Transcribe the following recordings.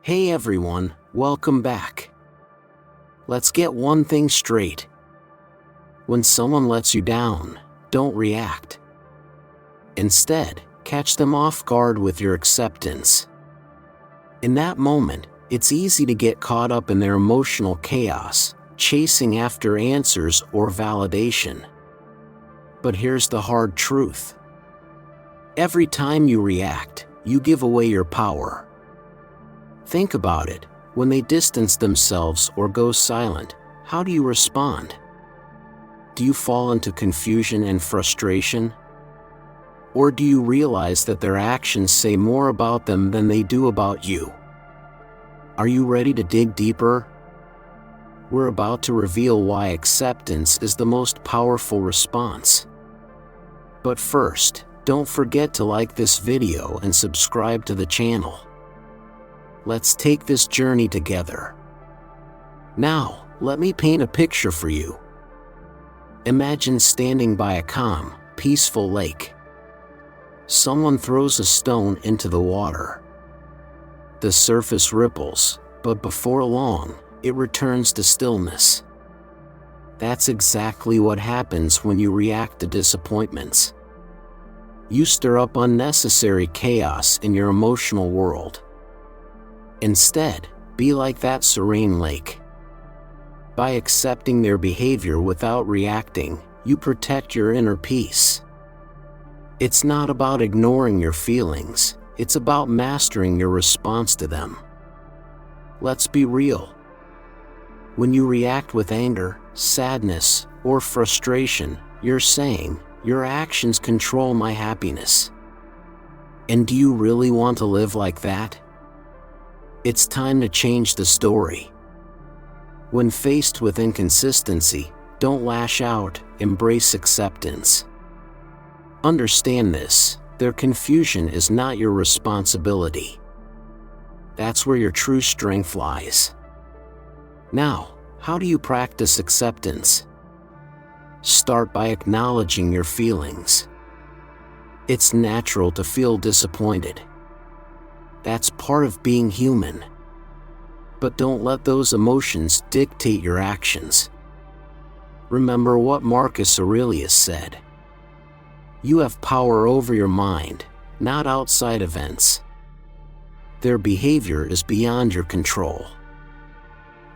Hey everyone, welcome back. Let's get one thing straight. When someone lets you down, don't react. Instead, catch them off guard with your acceptance. In that moment, it's easy to get caught up in their emotional chaos, chasing after answers or validation. But here's the hard truth. Every time you react, you give away your power. Think about it. When they distance themselves or go silent, how do you respond? Do you fall into confusion and frustration? Or do you realize that their actions say more about them than they do about you? Are you ready to dig deeper? We're about to reveal why acceptance is the most powerful response. But first, don't forget to like this video and subscribe to the channel. Let's take this journey together. Now, let me paint a picture for you. Imagine standing by a calm, peaceful lake. Someone throws a stone into the water. The surface ripples, but before long, it returns to stillness. That's exactly what happens when you react to disappointments. You stir up unnecessary chaos in your emotional world. Instead, be like that serene lake. By accepting their behavior without reacting, you protect your inner peace. It's not about ignoring your feelings, it's about mastering your response to them. Let's be real. When you react with anger, sadness, or frustration, you're saying, "Your actions control my happiness." And do you really want to live like that? It's time to change the story. When faced with inconsistency, don't lash out, embrace acceptance. Understand this, their confusion is not your responsibility. That's where your true strength lies. Now, how do you practice acceptance? Start by acknowledging your feelings. It's natural to feel disappointed. That's part of being human. But don't let those emotions dictate your actions. Remember what Marcus Aurelius said. You have power over your mind, not outside events. Their behavior is beyond your control.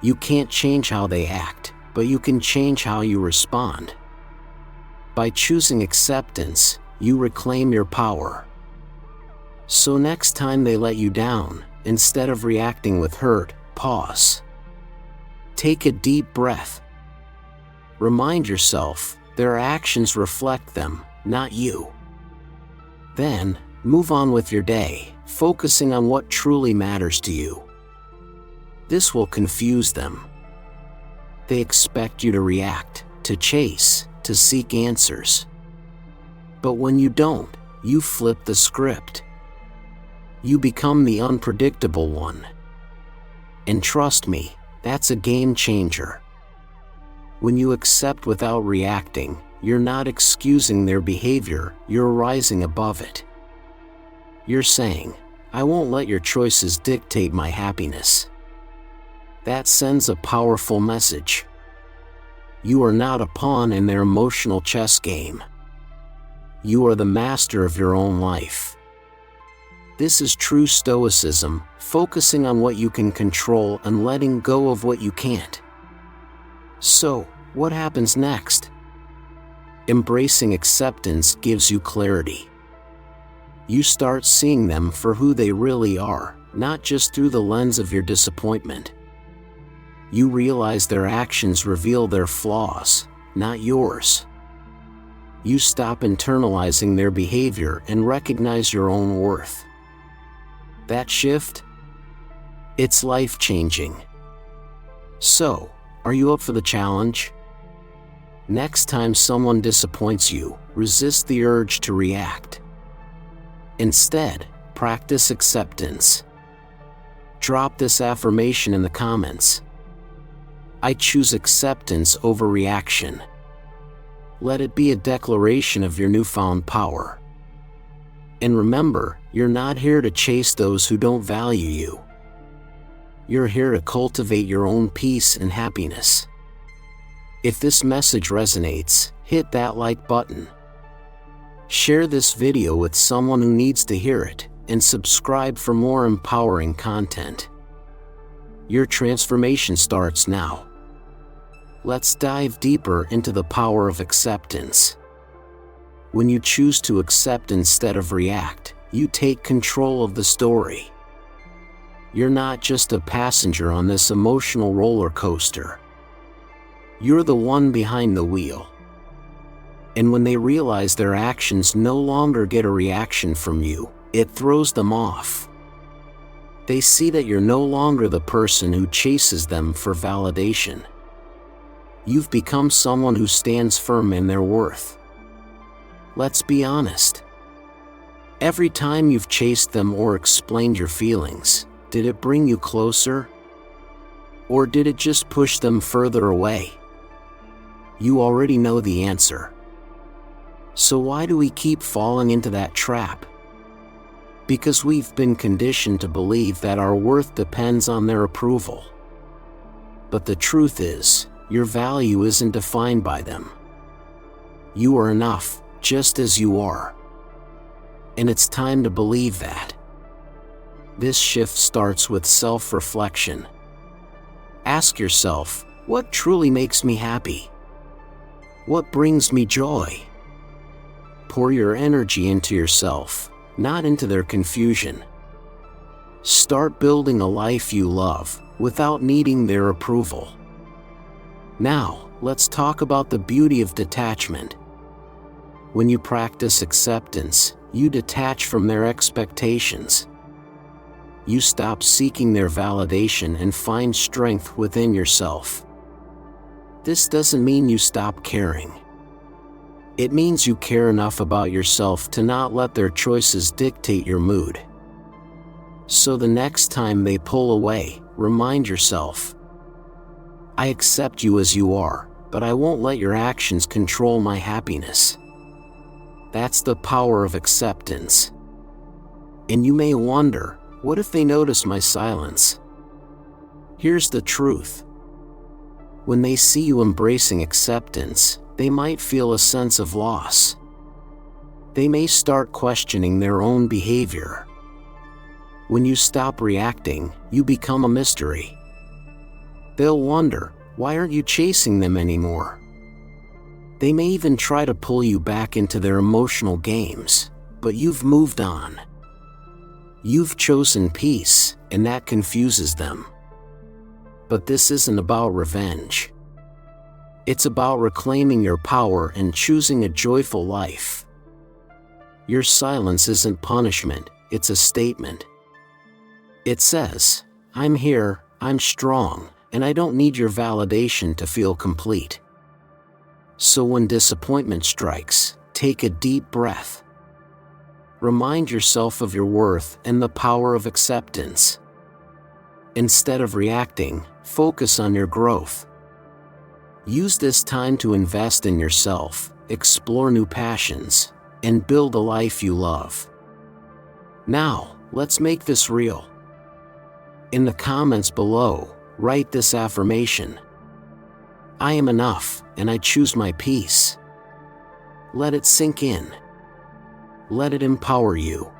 You can't change how they act, but you can change how you respond. By choosing acceptance, you reclaim your power. So next time they let you down, instead of reacting with hurt, pause. Take a deep breath. Remind yourself, their actions reflect them, not you. Then, move on with your day, focusing on what truly matters to you. This will confuse them. They expect you to react, to chase, to seek answers. But when you don't, you flip the script. You become the unpredictable one. And trust me, that's a game changer. When you accept without reacting, you're not excusing their behavior, you're rising above it. You're saying, "I won't let your choices dictate my happiness." That sends a powerful message. You are not a pawn in their emotional chess game. You are the master of your own life. This is true Stoicism, focusing on what you can control and letting go of what you can't. So, what happens next? Embracing acceptance gives you clarity. You start seeing them for who they really are, not just through the lens of your disappointment. You realize their actions reveal their flaws, not yours. You stop internalizing their behavior and recognize your own worth. That shift? It's life-changing. So, are you up for the challenge? Next time someone disappoints you, resist the urge to react. Instead, practice acceptance. Drop this affirmation in the comments. I choose acceptance over reaction. Let it be a declaration of your newfound power. And remember, you're not here to chase those who don't value you. You're here to cultivate your own peace and happiness. If this message resonates, hit that like button. Share this video with someone who needs to hear it, and subscribe for more empowering content. Your transformation starts now. Let's dive deeper into the power of acceptance. When you choose to accept instead of react, you take control of the story. You're not just a passenger on this emotional roller coaster. You're the one behind the wheel. And when they realize their actions no longer get a reaction from you, it throws them off. They see that you're no longer the person who chases them for validation. You've become someone who stands firm in their worth. Let's be honest. Every time you've chased them or explained your feelings, did it bring you closer? Or did it just push them further away? You already know the answer. So why do we keep falling into that trap? Because we've been conditioned to believe that our worth depends on their approval. But the truth is, your value isn't defined by them. You are enough, just as you are. And it's time to believe that. This shift starts with self-reflection. Ask yourself, what truly makes me happy? What brings me joy? Pour your energy into yourself, not into their confusion. Start building a life you love, without needing their approval. Now, let's talk about the beauty of detachment. When you practice acceptance, you detach from their expectations. You stop seeking their validation and find strength within yourself. This doesn't mean you stop caring. It means you care enough about yourself to not let their choices dictate your mood. So the next time they pull away, remind yourself, I accept you as you are, but I won't let your actions control my happiness. That's the power of acceptance. And you may wonder, what if they notice my silence? Here's the truth. When they see you embracing acceptance, they might feel a sense of loss. They may start questioning their own behavior. When you stop reacting, you become a mystery. They'll wonder, why aren't you chasing them anymore? They may even try to pull you back into their emotional games, but you've moved on. You've chosen peace, and that confuses them. But this isn't about revenge. It's about reclaiming your power and choosing a joyful life. Your silence isn't punishment, it's a statement. It says, I'm here, I'm strong, and I don't need your validation to feel complete. So when disappointment strikes, take a deep breath. Remind yourself of your worth and the power of acceptance. Instead of reacting, focus on your growth. Use this time to invest in yourself, explore new passions, and build a life you love. Now, let's make this real. In the comments below, write this affirmation. I am enough, and I choose my peace. Let it sink in. Let it empower you.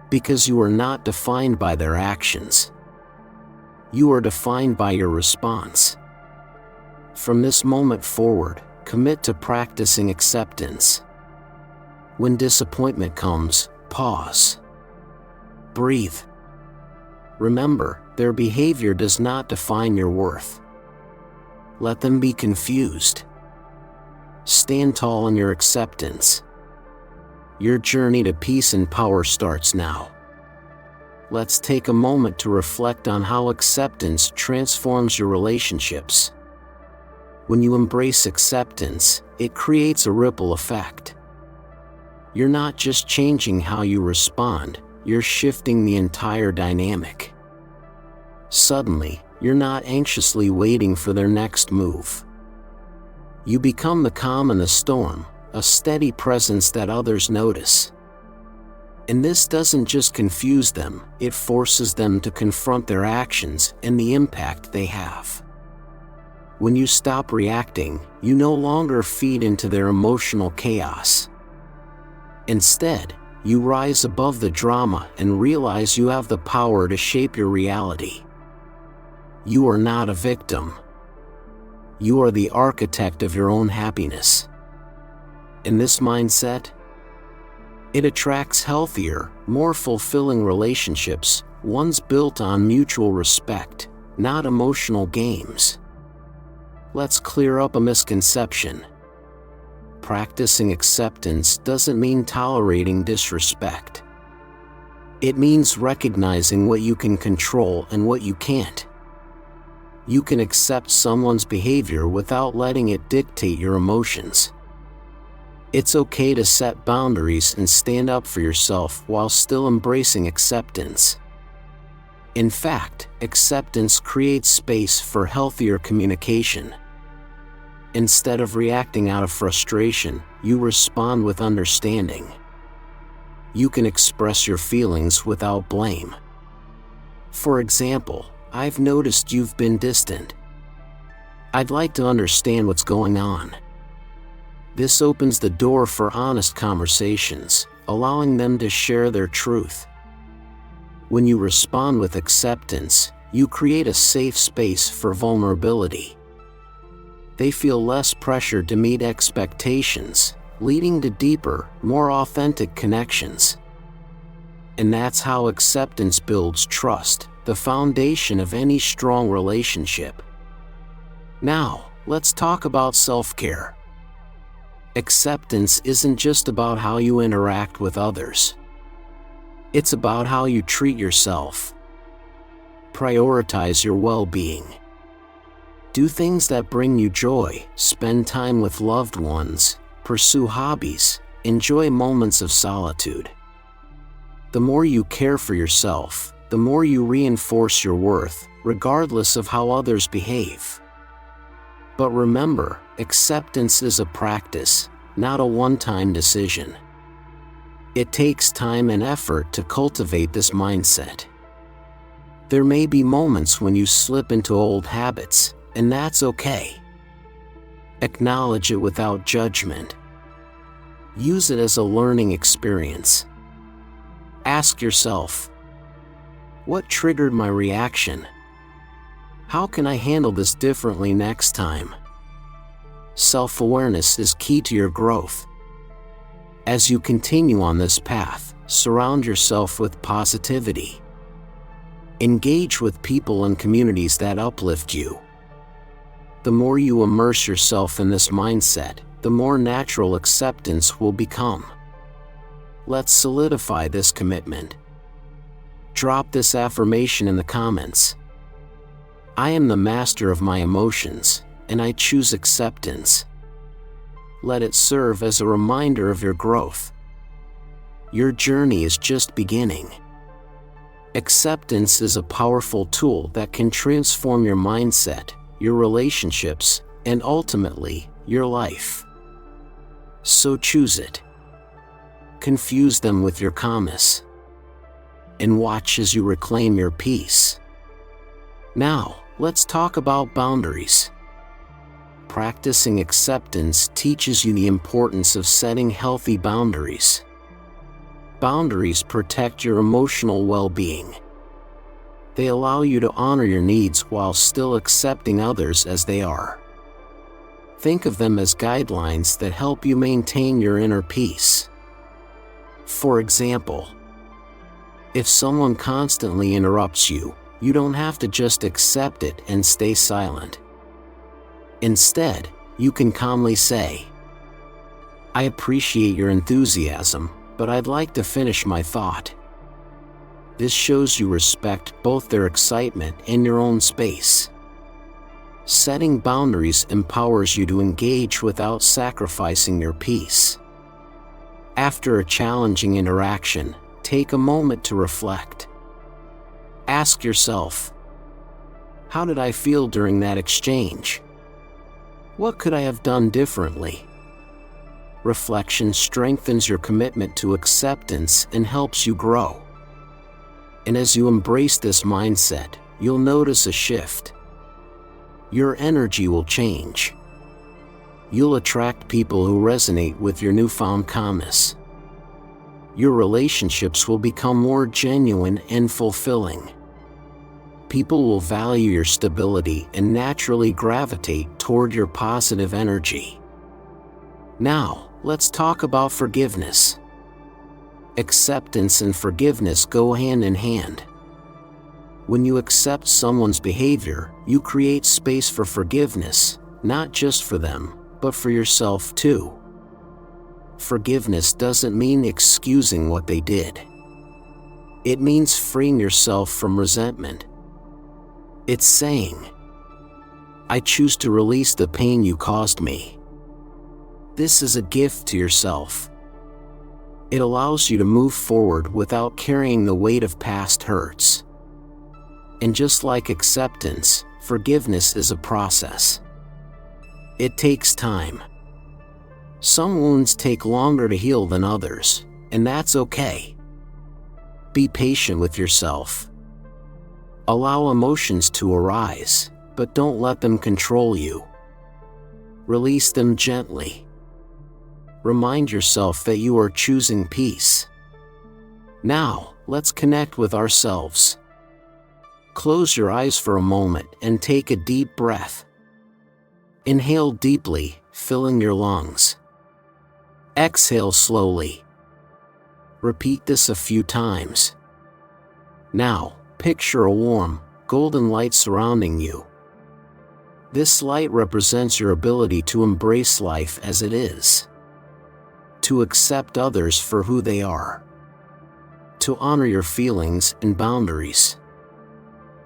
Because you are not defined by their actions. You are defined by your response. From this moment forward, commit to practicing acceptance. When disappointment comes, pause. Breathe. Remember, their behavior does not define your worth. Let them be confused. Stand tall in your acceptance. Your journey to peace and power starts now. Let's take a moment to reflect on how acceptance transforms your relationships. When you embrace acceptance, it creates a ripple effect. You're not just changing how you respond, you're shifting the entire dynamic. Suddenly, you're not anxiously waiting for their next move. You become the calm in the storm, a steady presence that others notice. And this doesn't just confuse them, it forces them to confront their actions and the impact they have. When you stop reacting, you no longer feed into their emotional chaos. Instead, you rise above the drama and realize you have the power to shape your reality. You are not a victim. You are the architect of your own happiness. In this mindset, it attracts healthier, more fulfilling relationships, ones built on mutual respect, not emotional games. Let's clear up a misconception. Practicing acceptance doesn't mean tolerating disrespect. It means recognizing what you can control and what you can't. You can accept someone's behavior without letting it dictate your emotions. It's okay to set boundaries and stand up for yourself while still embracing acceptance. In fact, acceptance creates space for healthier communication. Instead of reacting out of frustration, you respond with understanding. You can express your feelings without blame. For example, I've noticed you've been distant. I'd like to understand what's going on. This opens the door for honest conversations, allowing them to share their truth. When you respond with acceptance, you create a safe space for vulnerability. They feel less pressured to meet expectations, leading to deeper, more authentic connections. And that's how acceptance builds trust, the foundation of any strong relationship. Now, let's talk about self-care. Acceptance isn't just about how you interact with others. It's about how you treat yourself. Prioritize your well-being. Do things that bring you joy, spend time with loved ones, pursue hobbies, enjoy moments of solitude. The more you care for yourself, the more you reinforce your worth, regardless of how others behave. But remember, acceptance is a practice, not a one-time decision. It takes time and effort to cultivate this mindset. There may be moments when you slip into old habits, and that's okay. Acknowledge it without judgment. Use it as a learning experience. Ask yourself, what triggered my reaction? How can I handle this differently next time? Self-awareness is key to your growth. As you continue on this path, surround yourself with positivity. Engage with people and communities that uplift you. The more you immerse yourself in this mindset, the more natural acceptance will become. Let's solidify this commitment. Drop this affirmation in the comments. I am the master of my emotions, and I choose acceptance. Let it serve as a reminder of your growth. Your journey is just beginning. Acceptance is a powerful tool that can transform your mindset, your relationships, and ultimately, your life. So choose it. Confuse them with your calmness. And watch as you reclaim your peace. Now, let's talk about boundaries. Practicing acceptance teaches you the importance of setting healthy boundaries. Boundaries protect your emotional well-being. They allow you to honor your needs while still accepting others as they are. Think of them as guidelines that help you maintain your inner peace. For example, if someone constantly interrupts you, you don't have to just accept it and stay silent. Instead, you can calmly say, I appreciate your enthusiasm, but I'd like to finish my thought. This shows you respect both their excitement and your own space. Setting boundaries empowers you to engage without sacrificing your peace. After a challenging interaction, take a moment to reflect. Ask yourself, how did I feel during that exchange? What could I have done differently? Reflection strengthens your commitment to acceptance and helps you grow. And as you embrace this mindset, you'll notice a shift. Your energy will change. You'll attract people who resonate with your newfound calmness. Your relationships will become more genuine and fulfilling. People will value your stability and naturally gravitate toward your positive energy. Now, let's talk about forgiveness. Acceptance and forgiveness go hand in hand. When you accept someone's behavior, you create space for forgiveness, not just for them, but for yourself too. Forgiveness doesn't mean excusing what they did. It means freeing yourself from resentment. It's saying, "I choose to release the pain you caused me." This is a gift to yourself. It allows you to move forward without carrying the weight of past hurts. And just like acceptance, forgiveness is a process. It takes time. Some wounds take longer to heal than others, and that's okay. Be patient with yourself. Allow emotions to arise, but don't let them control you. Release them gently. Remind yourself that you are choosing peace. Now, let's connect with ourselves. Close your eyes for a moment and take a deep breath. Inhale deeply, filling your lungs. Exhale slowly. Repeat this a few times. Now, picture a warm, golden light surrounding you. This light represents your ability to embrace life as it is. To accept others for who they are. To honor your feelings and boundaries.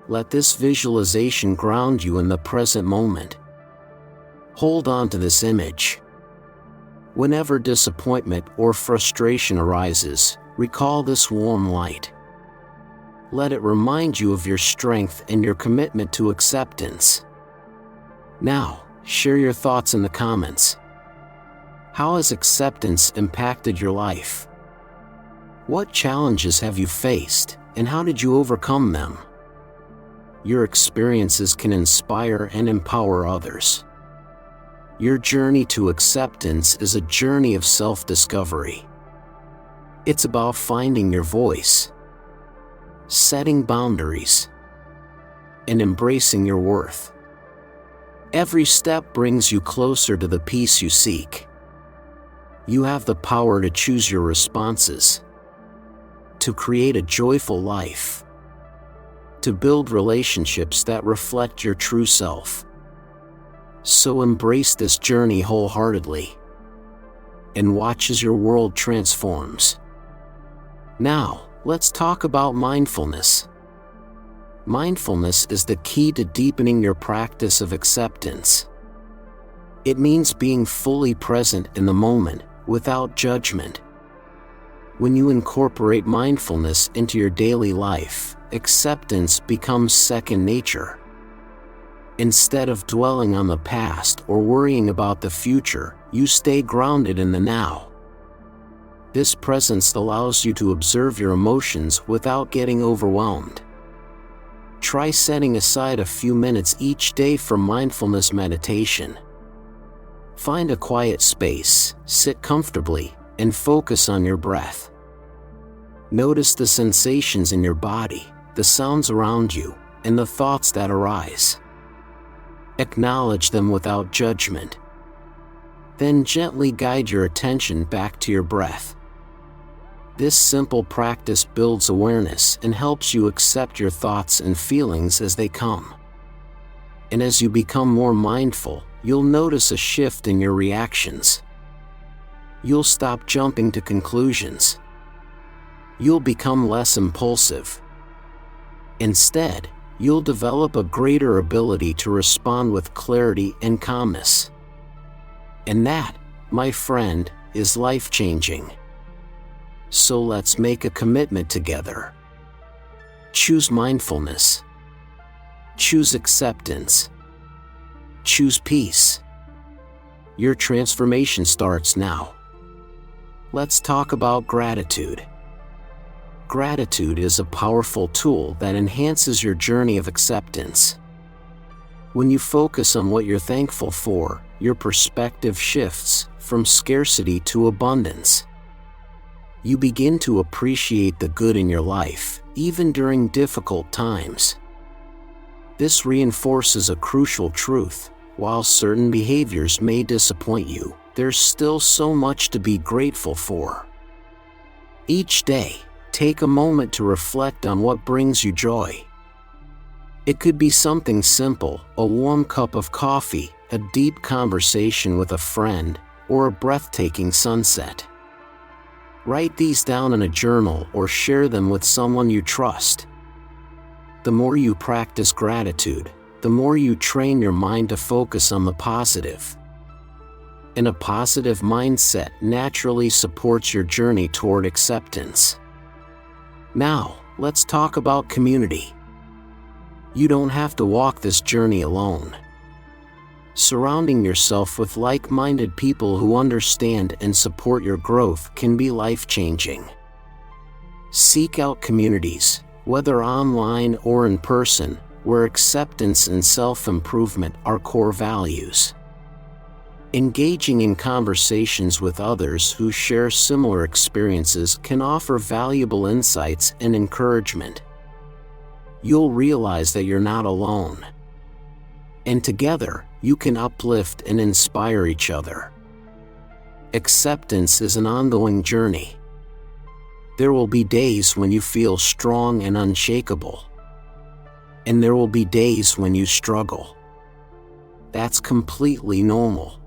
Let this visualization ground you in the present moment. Hold on to this image. Whenever disappointment or frustration arises, recall this warm light. Let it remind you of your strength and your commitment to acceptance. Now, share your thoughts in the comments. How has acceptance impacted your life? What challenges have you faced, and how did you overcome them? Your experiences can inspire and empower others. Your journey to acceptance is a journey of self-discovery. It's about finding your voice, setting boundaries, and embracing your worth. Every step brings you closer to the peace you seek. You have the power to choose your responses, to create a joyful life, to build relationships that reflect your true self. So embrace this journey wholeheartedly, and watch as your world transforms. Now, let's talk about mindfulness. Mindfulness is the key to deepening your practice of acceptance. It means being fully present in the moment, without judgment. When you incorporate mindfulness into your daily life, acceptance becomes second nature. Instead of dwelling on the past or worrying about the future, you stay grounded in the now. This presence allows you to observe your emotions without getting overwhelmed. Try setting aside a few minutes each day for mindfulness meditation. Find a quiet space, sit comfortably, and focus on your breath. Notice the sensations in your body, the sounds around you, and the thoughts that arise. Acknowledge them without judgment. Then gently guide your attention back to your breath. This simple practice builds awareness and helps you accept your thoughts and feelings as they come. And as you become more mindful, you'll notice a shift in your reactions. You'll stop jumping to conclusions. You'll become less impulsive. Instead, you'll develop a greater ability to respond with clarity and calmness. And that, my friend, is life-changing. So let's make a commitment together. Choose mindfulness. Choose acceptance. Choose peace. Your transformation starts now. let's talk about gratitude. Gratitude is a powerful tool that enhances your journey of acceptance. When you focus on what you're thankful for, your perspective shifts from scarcity to abundance. You begin to appreciate the good in your life, even during difficult times. This reinforces a crucial truth: while certain behaviors may disappoint you, there's still so much to be grateful for. Each day, take a moment to reflect on what brings you joy. It could be something simple: a warm cup of coffee, a deep conversation with a friend, or a breathtaking sunset. Write these down in a journal or share them with someone you trust. The more you practice gratitude, the more you train your mind to focus on the positive. And a positive mindset naturally supports your journey toward acceptance. Now, let's talk about community. You don't have to walk this journey alone. Surrounding yourself with like-minded people who understand and support your growth can be life-changing. Seek out communities, whether online or in person, where acceptance and self-improvement are core values. Engaging in conversations with others who share similar experiences can offer valuable insights and encouragement. You'll realize that you're not alone. And together, you can uplift and inspire each other. Acceptance is an ongoing journey. There will be days when you feel strong and unshakable. And there will be days when you struggle. That's completely normal.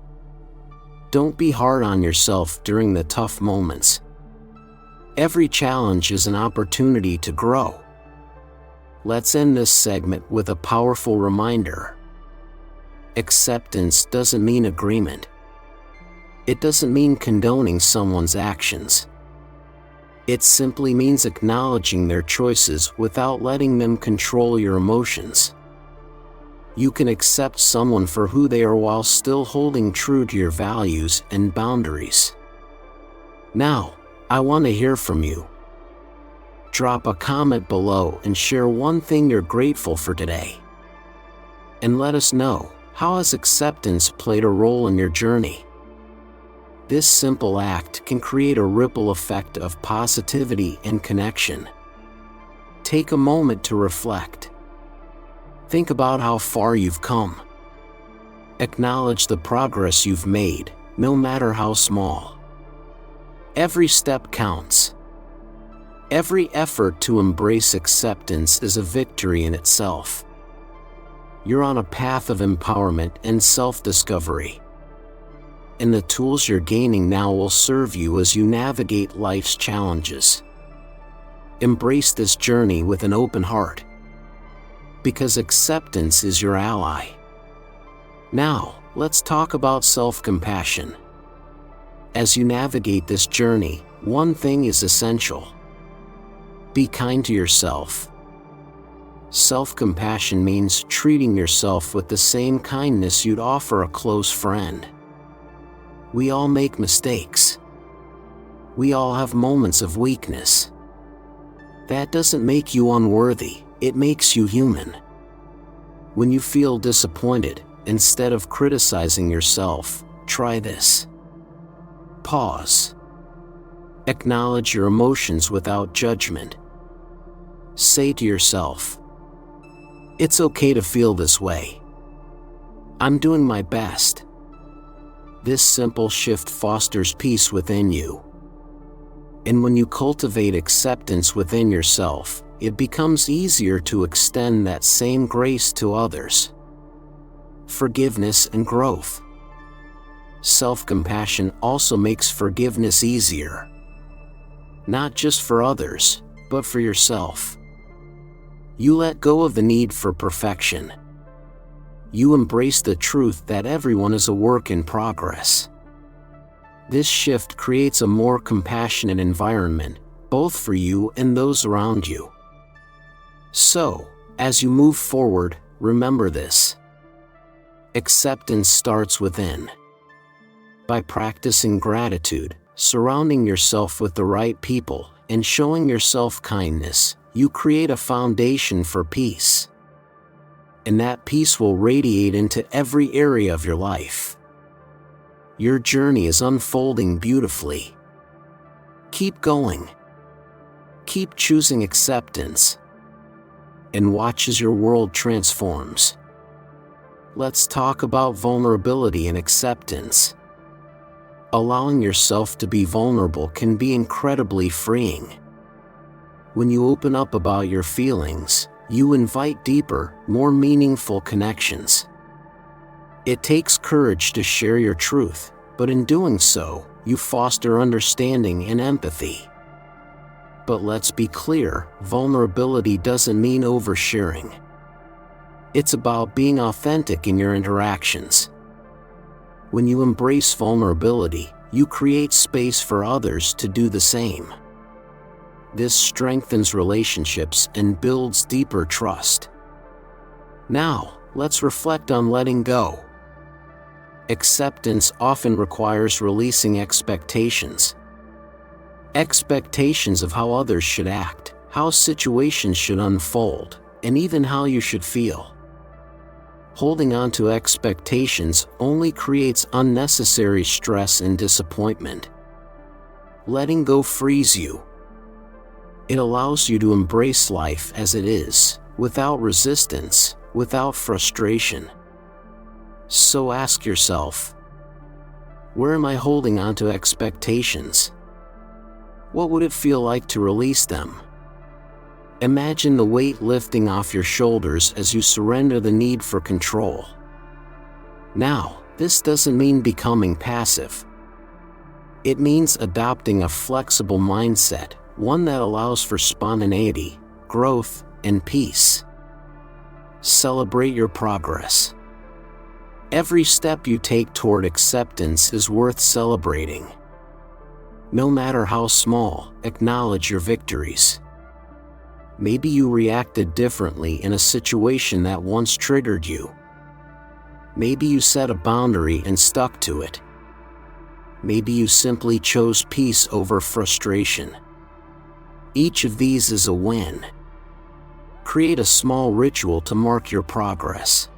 Don't be hard on yourself during the tough moments. Every challenge is an opportunity to grow. Let's end this segment with a powerful reminder. Acceptance doesn't mean agreement. It doesn't mean condoning someone's actions. It simply means acknowledging their choices without letting them control your emotions. You can accept someone for who they are while still holding true to your values and boundaries. Now, I want to hear from you. Drop a comment below and share one thing you're grateful for today. And let us know, how has acceptance played a role in your journey? This simple act can create a ripple effect of positivity and connection. Take a moment to reflect. Think about how far you've come. Acknowledge the progress you've made, no matter how small. Every step counts. Every effort to embrace acceptance is a victory in itself. You're on a path of empowerment and self-discovery. And the tools you're gaining now will serve you as you navigate life's challenges. Embrace this journey with an open heart. Because acceptance is your ally. Now, let's talk about self-compassion. As you navigate this journey, one thing is essential. Be kind to yourself. Self-compassion means treating yourself with the same kindness you'd offer a close friend. We all make mistakes. We all have moments of weakness. That doesn't make you unworthy, it makes you human. When you feel disappointed, instead of criticizing yourself, try this. Pause. Acknowledge your emotions without judgment. Say to yourself, "It's okay to feel this way. I'm doing my best." This simple shift fosters peace within you. And when you cultivate acceptance within yourself, it becomes easier to extend that same grace to others. Forgiveness and growth. Self-compassion also makes forgiveness easier. Not just for others, but for yourself. You let go of the need for perfection. You embrace the truth that everyone is a work in progress. This shift creates a more compassionate environment, both for you and those around you. So, as you move forward, remember this. Acceptance starts within. By practicing gratitude, Surrounding yourself with the right people and showing yourself kindness, you create a foundation for peace. And that peace will radiate into every area of your life. Your journey is unfolding beautifully. Keep going. Keep choosing acceptance. And watch as your world transforms. Let's talk about vulnerability and acceptance. Allowing yourself to be vulnerable can be incredibly freeing. When you open up about your feelings, you invite deeper, more meaningful connections. It takes courage to share your truth, but in doing so, you foster understanding and empathy. But let's be clear, vulnerability doesn't mean oversharing. It's about being authentic in your interactions. When you embrace vulnerability, you create space for others to do the same. This strengthens relationships and builds deeper trust. Now, let's reflect on letting go. Acceptance often requires releasing expectations. Expectations of how others should act, how situations should unfold, and even how you should feel. Holding on to expectations only creates unnecessary stress and disappointment. Letting go frees you. It allows you to embrace life as it is, without resistance, without frustration. So ask yourself, where am I holding on to expectations? What would it feel like to release them? Imagine the weight lifting off your shoulders as you surrender the need for control. Now, this doesn't mean becoming passive. It means adopting a flexible mindset, one that allows for spontaneity, growth, and peace. Celebrate your progress. Every step you take toward acceptance is worth celebrating. No matter how small, acknowledge your victories. Maybe you reacted differently in a situation that once triggered you. Maybe you set a boundary and stuck to it. Maybe you simply chose peace over frustration. Each of these is a win. Create a small ritual to mark your progress.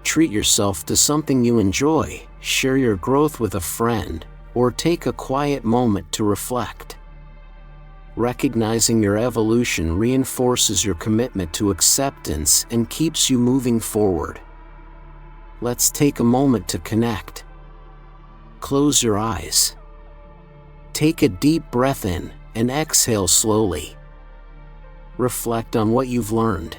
Treat yourself to something you enjoy, share your growth with a friend, or take a quiet moment to reflect. Recognizing your evolution reinforces your commitment to acceptance and keeps you moving forward. Let's take a moment to connect. Close your eyes. Take a deep breath in and exhale slowly. Reflect on what you've learned.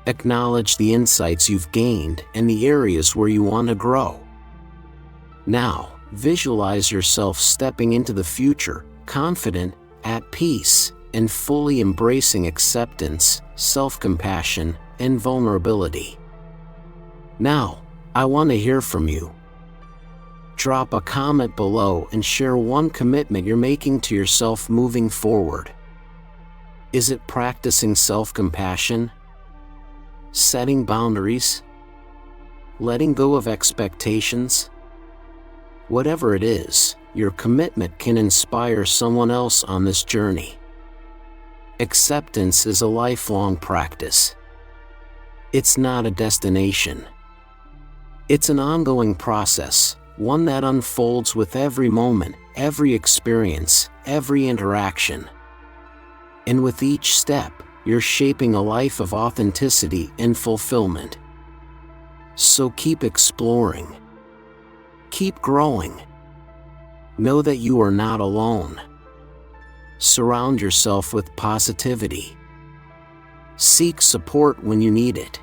Acknowledge the insights you've gained and the areas where you want to grow. Now, visualize yourself stepping into the future, confident, at peace, and fully embracing acceptance, self-compassion, and vulnerability. Now, I want to hear from you. Drop a comment below and share one commitment you're making to yourself moving forward. Is it practicing self-compassion? Setting boundaries? Letting go of expectations? Whatever it is, your commitment can inspire someone else on this journey. Acceptance is a lifelong practice. It's not a destination. It's an ongoing process, one that unfolds with every moment, every experience, every interaction. And with each step, you're shaping a life of authenticity and fulfillment. So keep exploring. Keep growing. Know that you are not alone. Surround yourself with positivity. Seek support when you need it.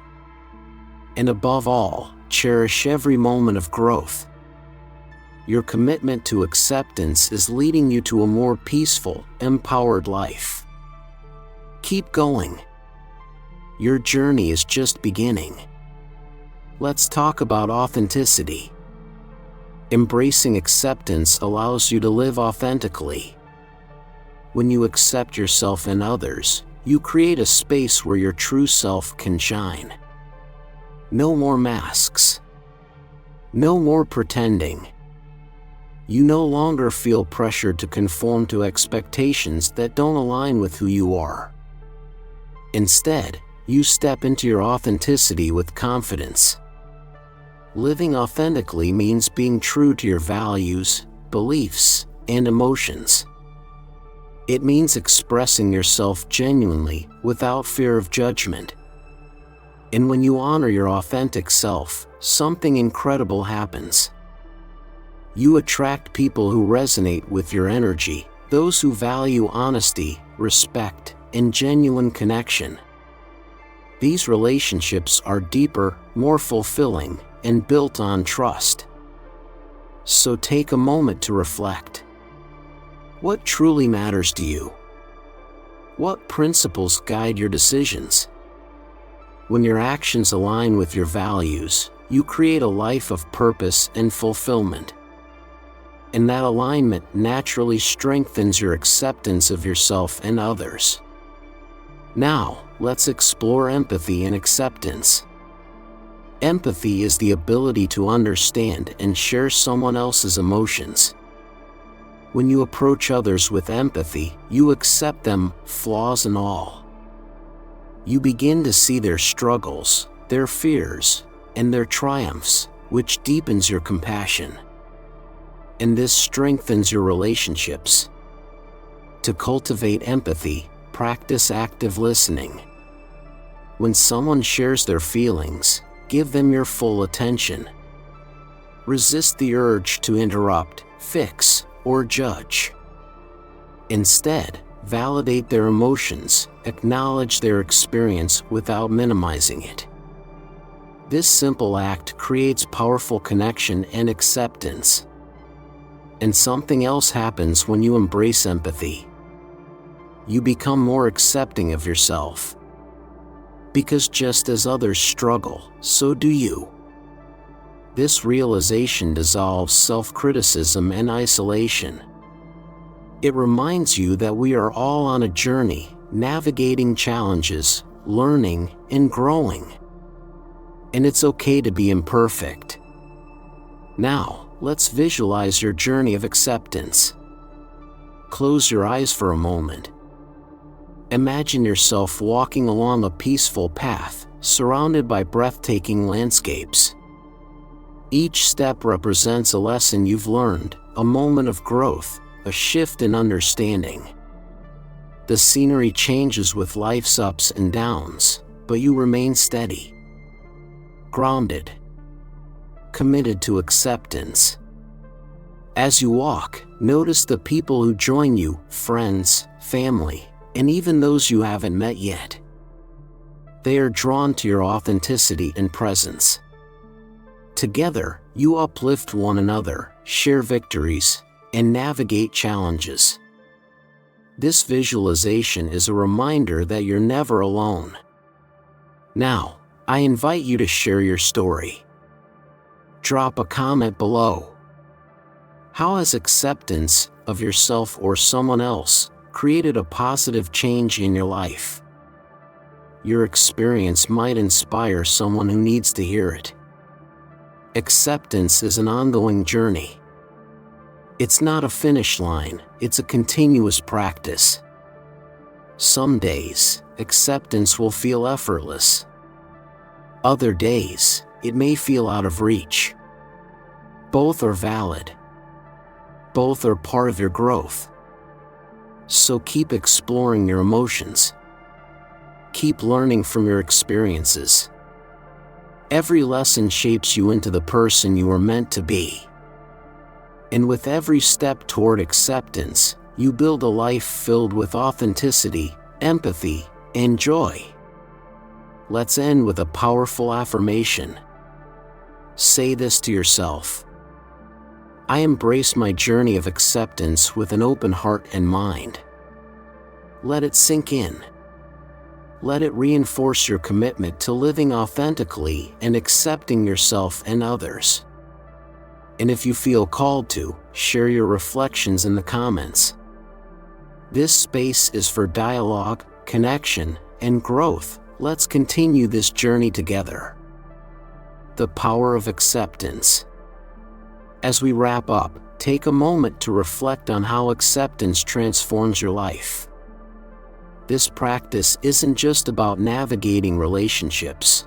And above all, cherish every moment of growth. Your commitment to acceptance is leading you to a more peaceful, empowered life. Keep going. Your journey is just beginning. Let's talk about authenticity. Embracing acceptance allows you to live authentically. When you accept yourself and others, you create a space where your true self can shine. No more masks. No more pretending. You no longer feel pressured to conform to expectations that don't align with who you are. Instead, you step into your authenticity with confidence. Living authentically means being true to your values, beliefs, and emotions. It means expressing yourself genuinely, without fear of judgment. And when you honor your authentic self, something incredible happens. You attract people who resonate with your energy, those who value honesty, respect, and genuine connection. These relationships are deeper, more fulfilling, and built on trust. So take a moment to reflect. What truly matters to you? What principles guide your decisions? When your actions align with your values, you create a life of purpose and fulfillment. And that alignment naturally strengthens your acceptance of yourself and others. Now, let's explore empathy and acceptance. Empathy is the ability to understand and share someone else's emotions. When you approach others with empathy, you accept them, flaws and all. You begin to see their struggles, their fears, and their triumphs, which deepens your compassion. And this strengthens your relationships. To cultivate empathy, practice active listening. When someone shares their feelings, give them your full attention. Resist the urge to interrupt, fix, or judge. Instead, validate their emotions, acknowledge their experience without minimizing it. This simple act creates powerful connection and acceptance. And something else happens when you embrace empathy. You become more accepting of yourself. Because just as others struggle, so do you. This realization dissolves self-criticism and isolation. It reminds you that we are all on a journey, navigating challenges, learning, and growing. And it's okay to be imperfect. Now, let's visualize your journey of acceptance. Close your eyes for a moment. Imagine yourself walking along a peaceful path, surrounded by breathtaking landscapes. Each step represents a lesson you've learned, a moment of growth, a shift in understanding. The scenery changes with life's ups and downs, but you remain steady, grounded, committed to acceptance. As you walk, notice the people who join you, friends, family, and even those you haven't met yet. They are drawn to your authenticity and presence. Together, you uplift one another, share victories, and navigate challenges. This visualization is a reminder that you're never alone. Now, I invite you to share your story. Drop a comment below. How has acceptance of yourself or someone else created a positive change in your life? Your experience might inspire someone who needs to hear it. Acceptance is an ongoing journey. It's not a finish line, it's a continuous practice. Some days, acceptance will feel effortless. Other days, it may feel out of reach. Both are valid. Both are part of your growth. So keep exploring your emotions. Keep learning from your experiences. Every lesson shapes you into the person you are meant to be. And with every step toward acceptance, you build a life filled with authenticity, empathy, and joy. Let's end with a powerful affirmation. Say this to yourself. I embrace my journey of acceptance with an open heart and mind. Let it sink in. Let it reinforce your commitment to living authentically and accepting yourself and others. And if you feel called to, share your reflections in the comments. This space is for dialogue, connection, and growth. Let's continue this journey together. The power of acceptance. As we wrap up, take a moment to reflect on how acceptance transforms your life. This practice isn't just about navigating relationships.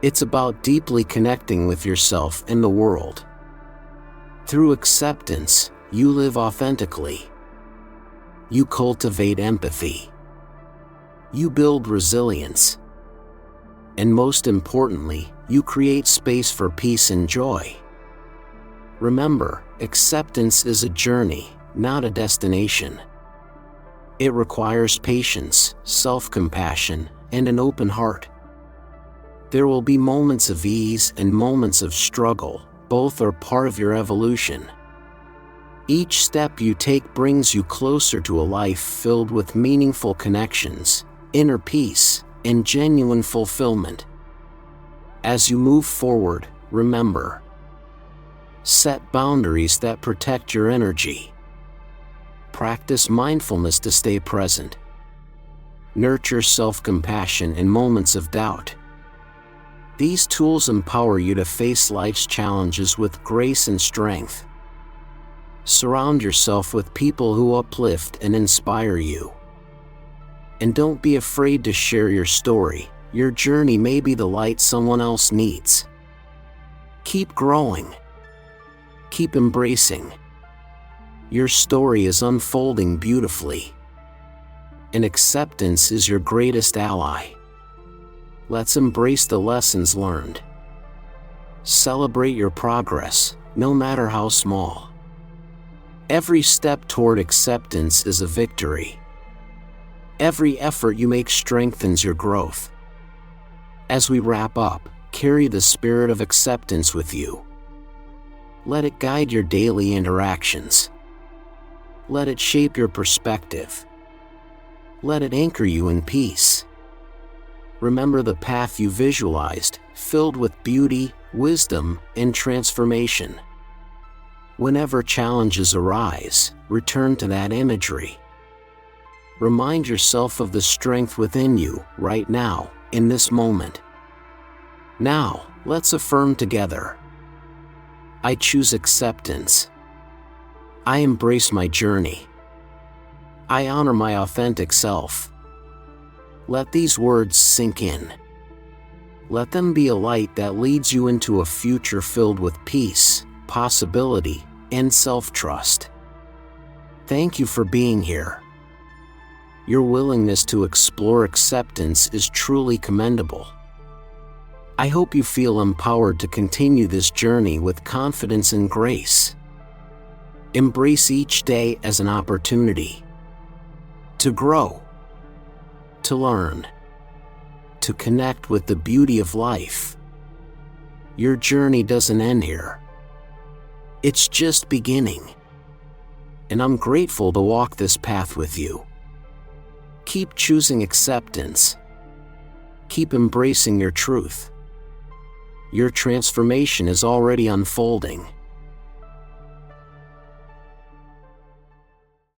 It's about deeply connecting with yourself and the world. Through acceptance, you live authentically. You cultivate empathy. You build resilience. And most importantly, you create space for peace and joy. Remember, acceptance is a journey, not a destination. It requires patience, self-compassion, and an open heart. There will be moments of ease and moments of struggle. Both are part of your evolution. Each step you take brings you closer to a life filled with meaningful connections, inner peace, and genuine fulfillment. As you move forward, remember: set boundaries that protect your energy. Practice mindfulness to stay present. Nurture self-compassion in moments of doubt. These tools empower you to face life's challenges with grace and strength. Surround yourself with people who uplift and inspire you. And don't be afraid to share your story. Your journey may be the light someone else needs. Keep growing. Keep embracing. Your story is unfolding beautifully. And acceptance is your greatest ally. Let's embrace the lessons learned. Celebrate your progress, no matter how small. Every step toward acceptance is a victory. Every effort you make strengthens your growth. As we wrap up, carry the spirit of acceptance with you. Let it guide your daily interactions. Let it shape your perspective. Let it anchor you in peace. Remember the path you visualized, filled with beauty, wisdom, and transformation. Whenever challenges arise, return to that imagery. Remind yourself of the strength within you, right now, in this moment. Now, let's affirm together. I choose acceptance. I embrace my journey. I honor my authentic self. Let these words sink in. Let them be a light that leads you into a future filled with peace, possibility, and self-trust. Thank you for being here. Your willingness to explore acceptance is truly commendable. I hope you feel empowered to continue this journey with confidence and grace. Embrace each day as an opportunity to grow, to learn, to connect with the beauty of life. Your journey doesn't end here. It's just beginning. And I'm grateful to walk this path with you. Keep choosing acceptance. Keep embracing your truth. Your transformation is already unfolding.